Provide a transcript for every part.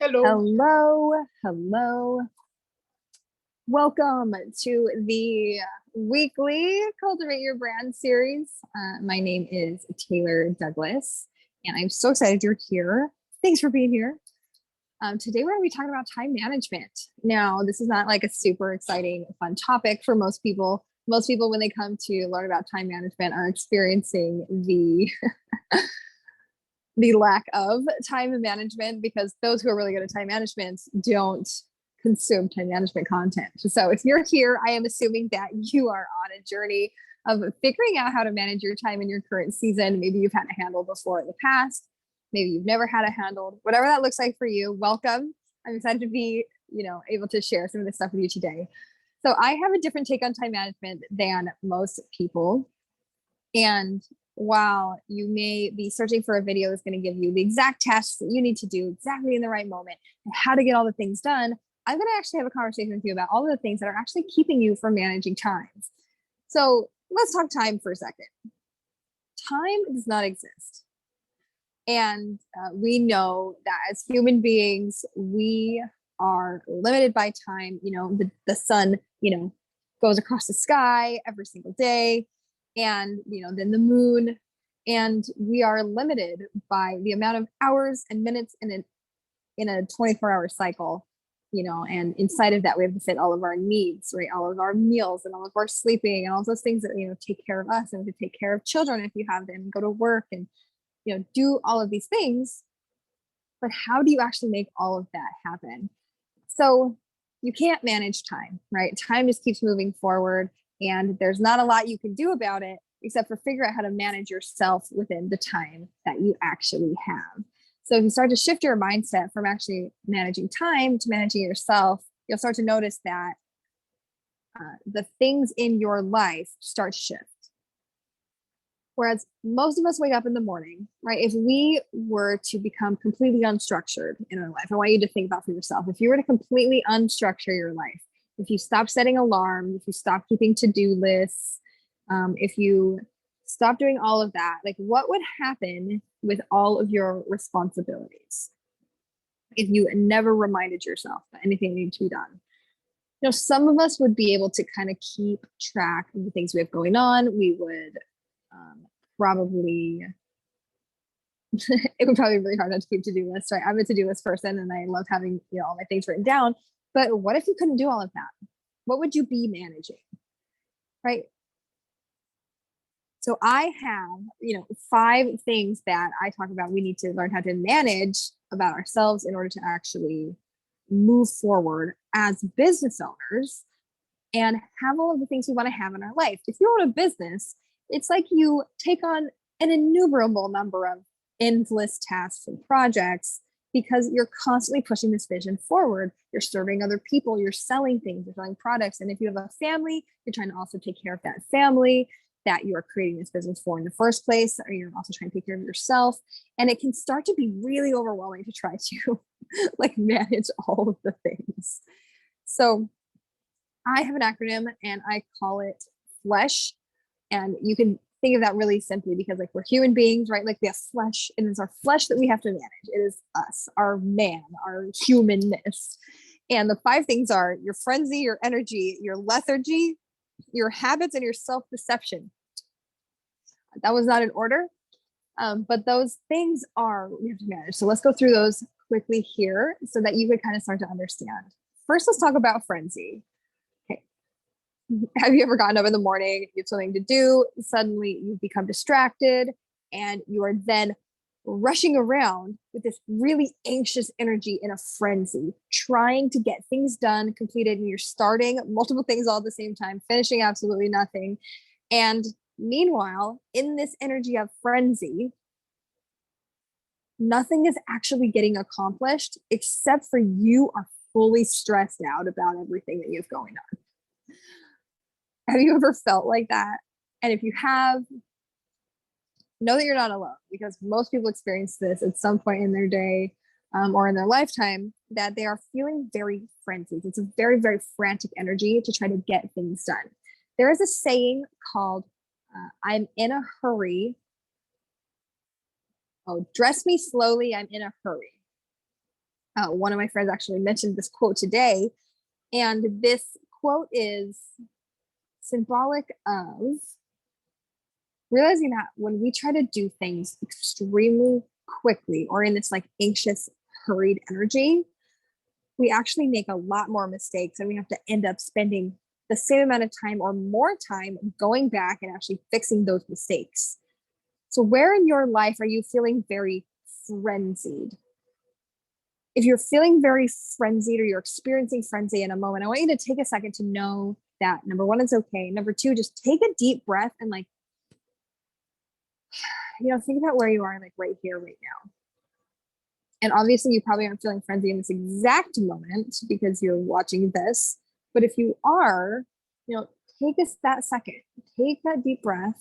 Hello. Hello, hello. Welcome to the weekly Cultivate Your Brand series. My name is Taylor Douglas, and I'm so excited you're here. Thanks for being here. Today, we're going to be talking about time management. Now, this is not like a super exciting, fun topic for most people. Most people, when they come to learn about time management, are experiencing the the lack of time management, because those who are really good at time management don't consume time management content. So if you're here, I am assuming that you are on a journey of figuring out how to manage your time in your current season. Maybe you've had a handle before in the past. Maybe you've never had a handle. Whatever that looks like for you, welcome. I'm excited to be, able to share some of this stuff with you today. So I have a different take on time management than most people. And while you may be searching for a video that's going to give you the exact tasks that you need to do exactly in the right moment and how to get all the things done, I'm going to actually have a conversation with you about all of the things that are actually keeping you from managing time. So let's talk time for a second. Time does not exist. And we know that as human beings, we are limited by time. The sun, goes across the sky every single day, and then the moon, and we are limited by the amount of hours and minutes in a 24-hour cycle. And inside of that, we have to fit all of our needs, right? All of our meals and all of our sleeping and all those things that take care of us, and to take care of children if you have them, go to work, and do all of these things. But how do you actually make all of that happen? So you can't manage time, right? Time just keeps moving forward, and there's not a lot you can do about it except for figure out how to manage yourself within the time that you actually have. So if you start to shift your mindset from actually managing time to managing yourself, you'll start to notice that the things in your life start to shift. Whereas most of us wake up in the morning, right? If we were to become completely unstructured in our life, I want you to think about for yourself. If you were to completely unstructure your life, if you stop setting alarms, if you stop keeping to-do lists, if you stop doing all of that, like what would happen with all of your responsibilities if you never reminded yourself that anything needed to be done? Some of us would be able to kind of keep track of the things we have going on. We would probably it would probably be really hard not to keep to-do lists, right? I'm a to-do list person, and I love having all my things written down. But what if you couldn't do all of that? What would you be managing, right? So I have 5 things that I talk about we need to learn how to manage about ourselves in order to actually move forward as business owners and have all of the things we want to have in our life. If you own a business, it's like you take on an innumerable number of endless tasks and projects because you're constantly pushing this vision forward. You're serving other people, you're selling things, you're selling products. And if you have a family, you're trying to also take care of that family that you're creating this business for in the first place, or you're also trying to take care of yourself. And it can start to be really overwhelming to try to manage all of the things. So I have an acronym, and I call it FLESH. And you can think of that really simply because we're human beings, right? We have flesh, and it's our flesh that we have to manage. It is us, our man, our humanness. And the 5 things are your frenzy, your energy, your lethargy, your habits, and your self-deception. That was not in order, but those things we have to manage. So let's go through those quickly here so that you could kind of start to understand. First, let's talk about frenzy. Have you ever gotten up in the morning, you have something to do, suddenly you become distracted, and you are then rushing around with this really anxious energy in a frenzy, trying to get things done, completed, and you're starting multiple things all at the same time, finishing absolutely nothing. And meanwhile, in this energy of frenzy, nothing is actually getting accomplished except for you are fully stressed out about everything that you have going on. Have you ever felt like that? And if you have, know that you're not alone, because most people experience this at some point in their day or in their lifetime, that they are feeling very frenzied. It's a very, very frantic energy to try to get things done. There is a saying called, I'm in a hurry. Oh, dress me slowly, I'm in a hurry. One of my friends actually mentioned this quote today, and this quote is symbolic of realizing that when we try to do things extremely quickly or in this like anxious, hurried energy, we actually make a lot more mistakes and we have to end up spending the same amount of time or more time going back and actually fixing those mistakes. So where in your life are you feeling very frenzied? If you're feeling very frenzied or you're experiencing frenzy in a moment, I want you to take a second to know that number one, it's okay. Number two, just take a deep breath and like, think about where you are, like right here, right now. And obviously you probably aren't feeling frenzy in this exact moment because you're watching this. But if you are, take that second, take that deep breath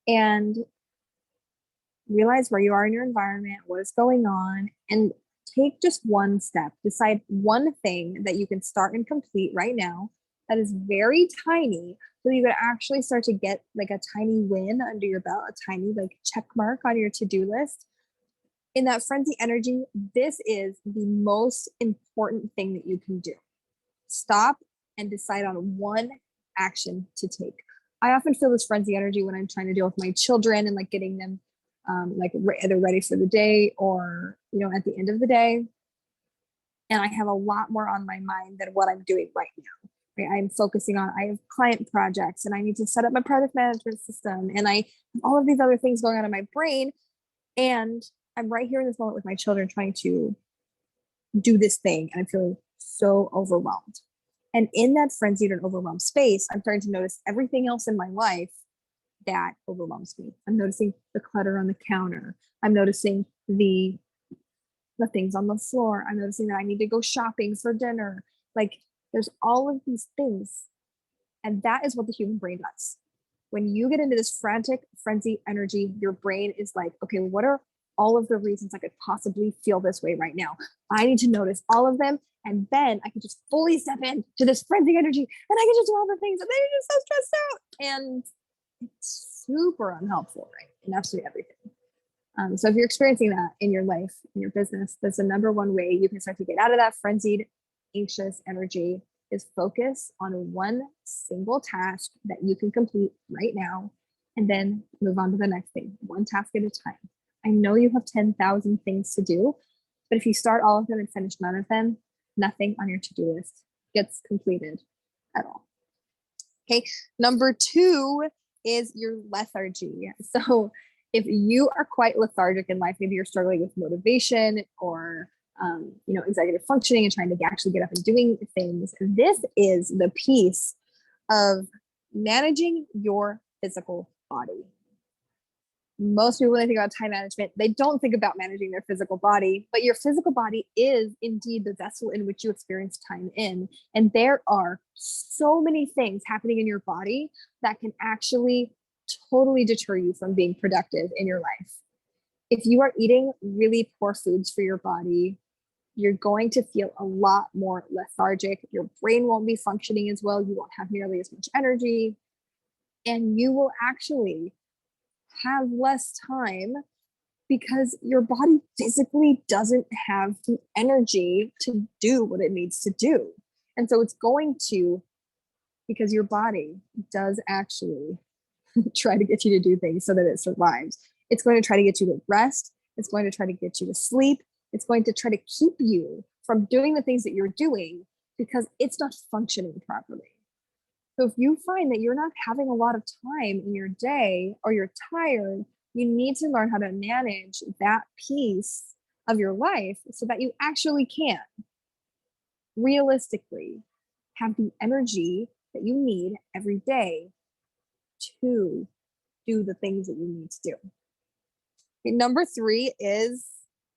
and realize where you are in your environment, what is going on, and take just one step. Decide one thing that you can start and complete right now that is very tiny, so you could actually start to get like a tiny win under your belt, a tiny like check mark on your to-do list. In that frenzy energy, this is the most important thing that you can do. Stop and decide on one action to take. I often feel this frenzy energy when I'm trying to deal with my children and like getting them either ready for the day or, at the end of the day. And I have a lot more on my mind than what I'm doing right now. Right? I'm focusing on, I have client projects and I need to set up my project management system. And I have all of these other things going on in my brain. And I'm right here in this moment with my children trying to do this thing. And I'm feeling so overwhelmed. And in that frenzied and overwhelmed space, I'm starting to notice everything else in my life that overwhelms me. I'm noticing the clutter on the counter. I'm noticing the things on the floor. I'm noticing that I need to go shopping for dinner. Like there's all of these things. And that is what the human brain does. When you get into this frantic frenzy energy, your brain is like, okay, what are all of the reasons I could possibly feel this way right now? I need to notice all of them. And then I can just fully step into this frenzy energy and I can just do all the things. And then you're just so stressed out. And it's super unhelpful, right? In absolutely everything. So if you're experiencing that in your life, in your business, that's the number one way you can start to get out of that frenzied, anxious energy is focus on one single task that you can complete right now and then move on to the next thing, one task at a time. I know you have 10,000 things to do, but if you start all of them and finish none of them, nothing on your to-do list gets completed at all. Okay, number two is your lethargy. So if you are quite lethargic in life, maybe you're struggling with motivation or executive functioning and trying to actually get up and doing things, this is the piece of managing your physical body. Most people, when they think about time management, they don't think about managing their physical body, but your physical body is indeed the vessel in which you experience time in. And there are so many things happening in your body that can actually totally deter you from being productive in your life. If you are eating really poor foods for your body, you're going to feel a lot more lethargic. Your brain won't be functioning as well. You won't have nearly as much energy. And you will actually have less time because your body physically doesn't have the energy to do what it needs to do. And so it's going to, because your body does actually try to get you to do things so that it survives. It's going to try to get you to rest. It's going to try to get you to sleep. It's going to try to keep you from doing the things that you're doing because it's not functioning properly. So if you find that you're not having a lot of time in your day or you're tired, you need to learn how to manage that piece of your life so that you actually can realistically have the energy that you need every day to do the things that you need to do. Okay, number three is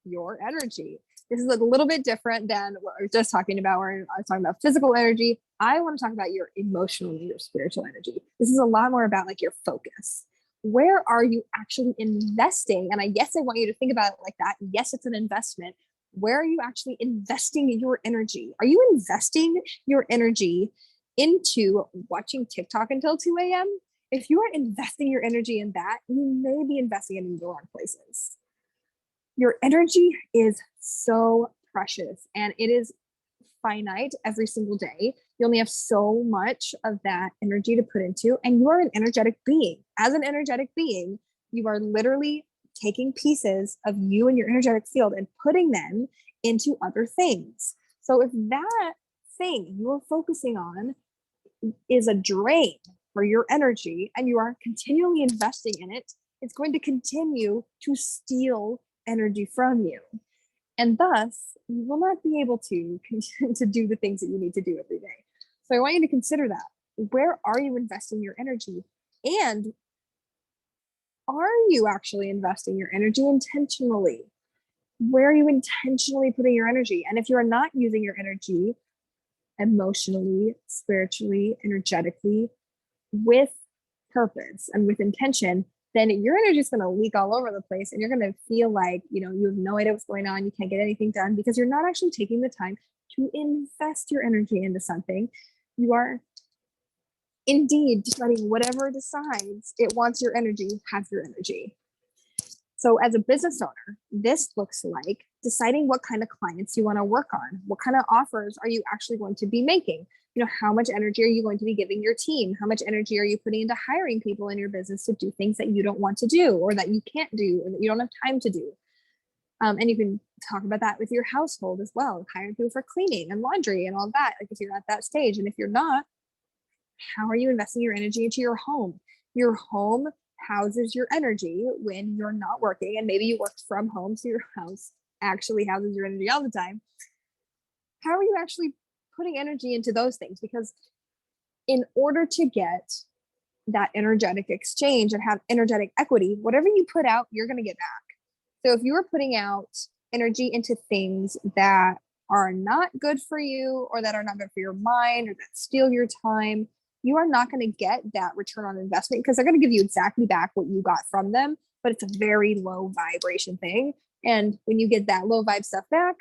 your energy. This is a little bit different than what I was just talking about, where I was talking about physical energy. I want to talk about your emotional and your spiritual energy. This is a lot more about like your focus. Where are you actually investing? And I want you to think about it like that. Yes, it's an investment. Where are you actually investing your energy? Are you investing your energy into watching TikTok until 2 a.m.? If you are investing your energy in that, you may be investing it in the wrong places. Your energy is so precious and it is finite every single day. You only have so much of that energy to put into, and you are an energetic being. As an energetic being, you are literally taking pieces of you and your energetic field and putting them into other things. So if that thing you are focusing on is a drain for your energy and you are continually investing in it, it's going to continue to steal energy from you. And thus, you will not be able to continue to do the things that you need to do every day. So I want you to consider that. Where are you investing your energy? And are you actually investing your energy intentionally? Where are you intentionally putting your energy? And if you are not using your energy emotionally, spiritually, energetically, with purpose and with intention, then your energy is going to leak all over the place and you're going to feel like, you have no idea what's going on. You can't get anything done because you're not actually taking the time to invest your energy into something. You are indeed just letting whatever decides it wants your energy, have your energy. So as a business owner, this looks like deciding what kind of clients you want to work on. What kind of offers are you actually going to be making? How much energy are you going to be giving your team? How much energy are you putting into hiring people in your business to do things that you don't want to do or that you can't do or that you don't have time to do? And you can talk about that with your household as well, hiring people for cleaning and laundry and all that, like if you're at that stage. And if you're not, how are you investing your energy into your home? Your home houses your energy when you're not working, and maybe you work from home, so your house actually houses your energy all the time. How are you actually putting energy into those things? Because in order to get that energetic exchange and have energetic equity, whatever you put out, you're going to get back. So if you are putting out energy into things that are not good for you or that are not good for your mind or that steal your time, you are not going to get that return on investment because they're going to give you exactly back what you got from them, but it's a very low vibration thing. And when you get that low vibe stuff back,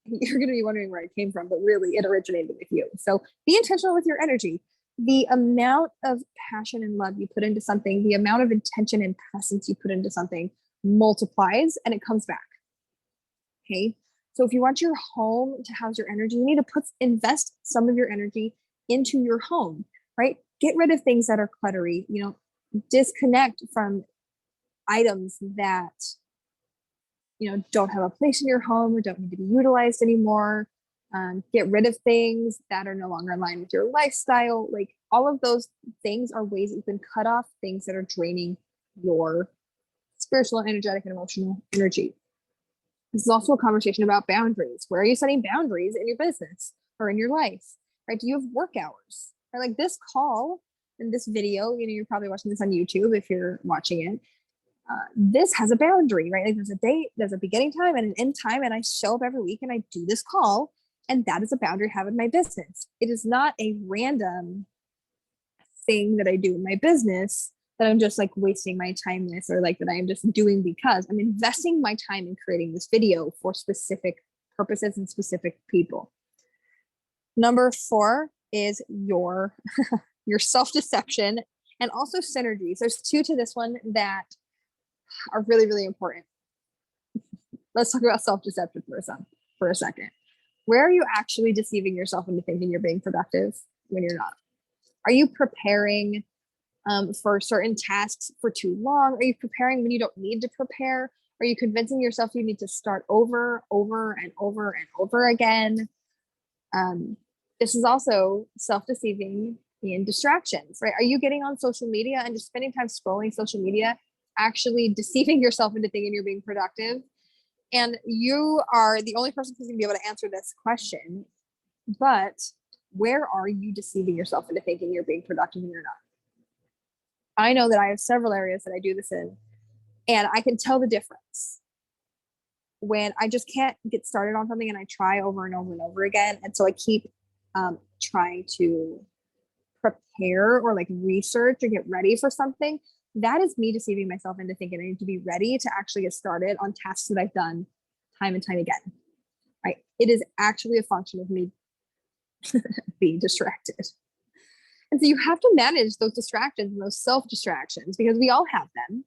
you're going to be wondering where it came from, but really it originated with you. So be intentional with your energy. The amount of passion and love you put into something, the amount of intention and presence you put into something multiplies and it comes back. Okay. So if you want your home to house your energy, you need to invest some of your energy into your home, right? Get rid of things that are cluttery, disconnect from items that, don't have a place in your home or don't need to be utilized anymore. Get rid of things that are no longer in line with your lifestyle. Like all of those things are ways that you can cut off things that are draining your spiritual, energetic, and emotional energy. This is also a conversation about boundaries. Where are you setting boundaries in your business or in your life? Right? Do you have work hours? Or like this call and this video, you're probably watching this on YouTube if you're watching it. This has a boundary, right? Like there's a date, there's a beginning time and an end time, and I show up every week and I do this call, and that is a boundary I have in my business. It is not a random thing that I do in my business that I'm just like wasting my time with, or like that I am just doing because I'm investing my time in creating this video for specific purposes and specific people. Number 4 is your self-deception and also synergies. There's 2 to this one that are really, really important. Let's talk about self-deception for a second. Where are you actually deceiving yourself into thinking you're being productive when you're not? Are you preparing for certain tasks for too long? Are you preparing when you don't need to prepare? Are you convincing yourself you need to start over and over again? This is also self-deceiving in distractions, right? Are you getting on social media and just spending time scrolling social media, actually deceiving yourself into thinking you're being productive? And you are the only person who's gonna be able to answer this question, but where are you deceiving yourself into thinking you're being productive when you're not? I know that I have several areas that I do this in, and I can tell the difference when I just can't get started on something and I try over and over and over again. And so I keep trying to prepare or like research or get ready for something. That is me deceiving myself into thinking I need to be ready to actually get started on tasks that I've done time and time again, right? It is actually a function of me being distracted. And so you have to manage those distractions and those self-distractions because we all have them.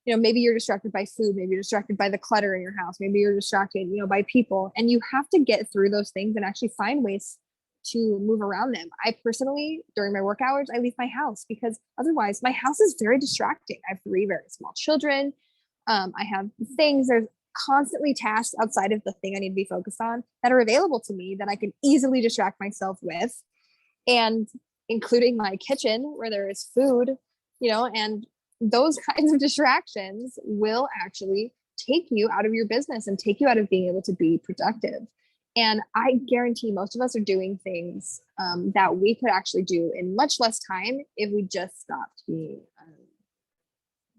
maybe you're distracted by food, maybe you're distracted by the clutter in your house, maybe you're distracted, by people, and you have to get through those things and actually find ways to move around them. I personally, during my work hours, I leave my house because otherwise my house is very distracting. I have 3 very small children. I have things, there's constantly tasks outside of the thing I need to be focused on that are available to me that I can easily distract myself with, and including my kitchen where there is food, and those kinds of distractions will actually take you out of your business and take you out of being able to be productive. And I guarantee most of us are doing things that we could actually do in much less time if we just stopped being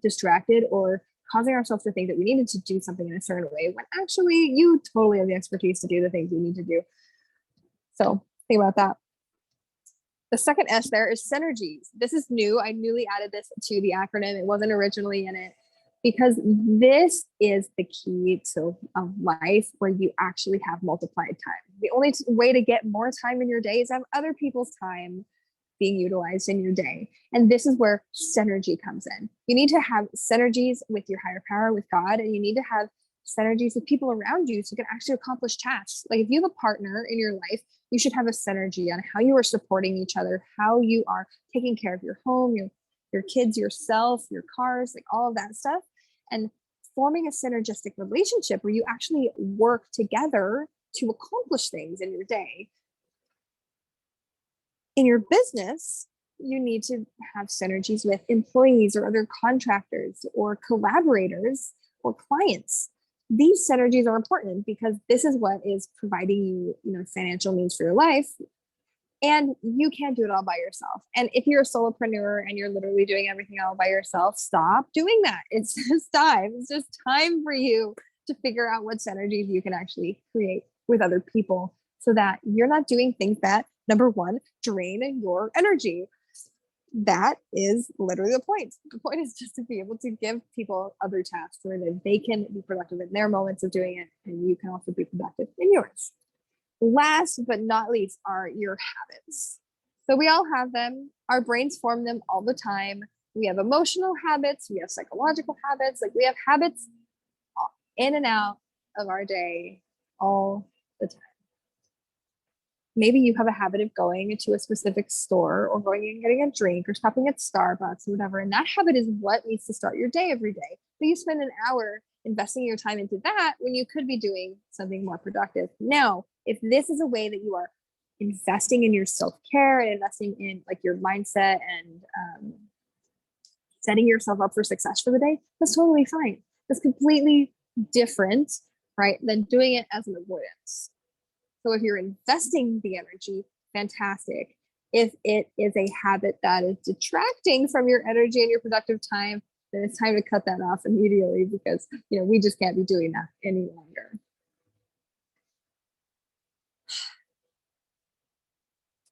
distracted or causing ourselves to think that we needed to do something in a certain way when actually you totally have the expertise to do the things you need to do. So think about that. The second S there is Synergies. This is new. I newly added this to the acronym. It wasn't originally in it, because this is the key to a life where you actually have multiplied time. The only way to get more time in your day is have other people's time being utilized in your day. And this is where synergy comes in. You need to have synergies with your higher power, with God, and you need to have synergies with people around you so you can actually accomplish tasks. Like if you have a partner in your life, you should have a synergy on how you are supporting each other, how you are taking care of your home, your kids, yourself, your cars, like all of that stuff, and forming a synergistic relationship where you actually work together to accomplish things in your day. In your business, you need to have synergies with employees or other contractors or collaborators or clients. These synergies are important because this is what is providing you, financial needs for your life. And you can't do it all by yourself. And if you're a solopreneur and you're literally doing everything all by yourself, stop doing that. It's just time. It's just time for you to figure out what synergies you can actually create with other people so that you're not doing things that, number one, drain your energy. That is literally the point. The point is just to be able to give people other tasks so that they can be productive in their moments of doing it, and you can also be productive in yours. Last but not least are your habits. So we all have them. Our brains form them all the time. We have emotional habits. We have psychological habits. Like we have habits in and out of our day all the time. Maybe you have a habit of going to a specific store or going and getting a drink or stopping at Starbucks or whatever. And that habit is what needs to start your day every day. But you spend an hour investing your time into that when you could be doing something more productive. Now, if this is a way that you are investing in your self-care and investing in like your mindset and setting yourself up for success for the day, that's totally fine. That's completely different, right, than doing it as an avoidance. So if you're investing the energy, fantastic. If it is a habit that is detracting from your energy and your productive time, then it's time to cut that off immediately because we just can't be doing that any longer.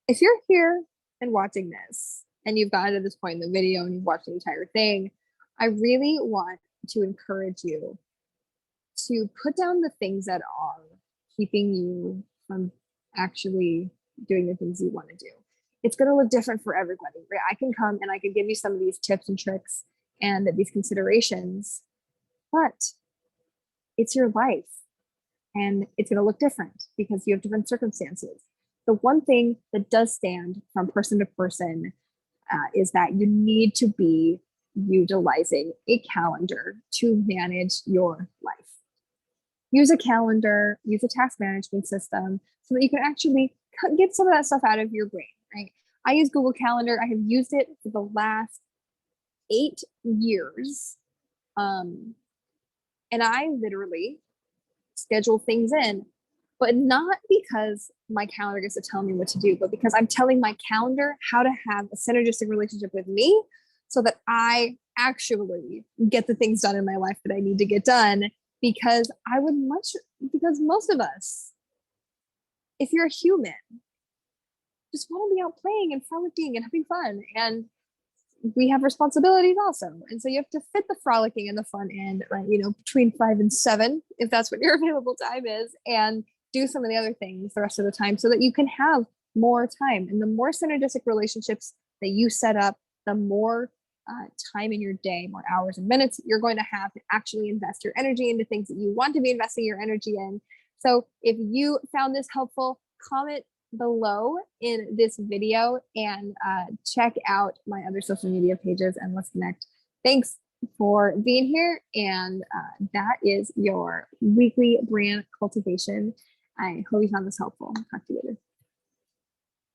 If you're here and watching this and you've gotten to this point in the video and you've watched the entire thing, I really want to encourage you to put down the things that are keeping you from actually doing the things you want to do. It's going to look different for everybody, right? I can come and I can give you some of these tips and tricks and these considerations, but it's your life and it's going to look different because you have different circumstances. The one thing that does stand from person to person is that you need to be utilizing a calendar to manage your life. Use a calendar, use a task management system so that you can actually get some of that stuff out of your brain, right? I use Google Calendar. I have used it for the last 8 years. And I literally schedule things in, but not because my calendar gets to tell me what to do, but because I'm telling my calendar how to have a synergistic relationship with me so that I actually get the things done in my life that I need to get done. Because most of us, if you're a human, just want to be out playing and frolicking and having fun. And we have responsibilities also. And so you have to fit the frolicking and the fun in, right? Between 5 and 7, if that's what your available time is, and do some of the other things the rest of the time so that you can have more time. And the more synergistic relationships that you set up, the more time in your day, more hours and minutes you're going to have to actually invest your energy into things that you want to be investing your energy in. So if you found this helpful, comment below in this video and check out my other social media pages and let's connect. Thanks for being here. And that is your weekly brand cultivation. I hope you found this helpful. Talk to you later.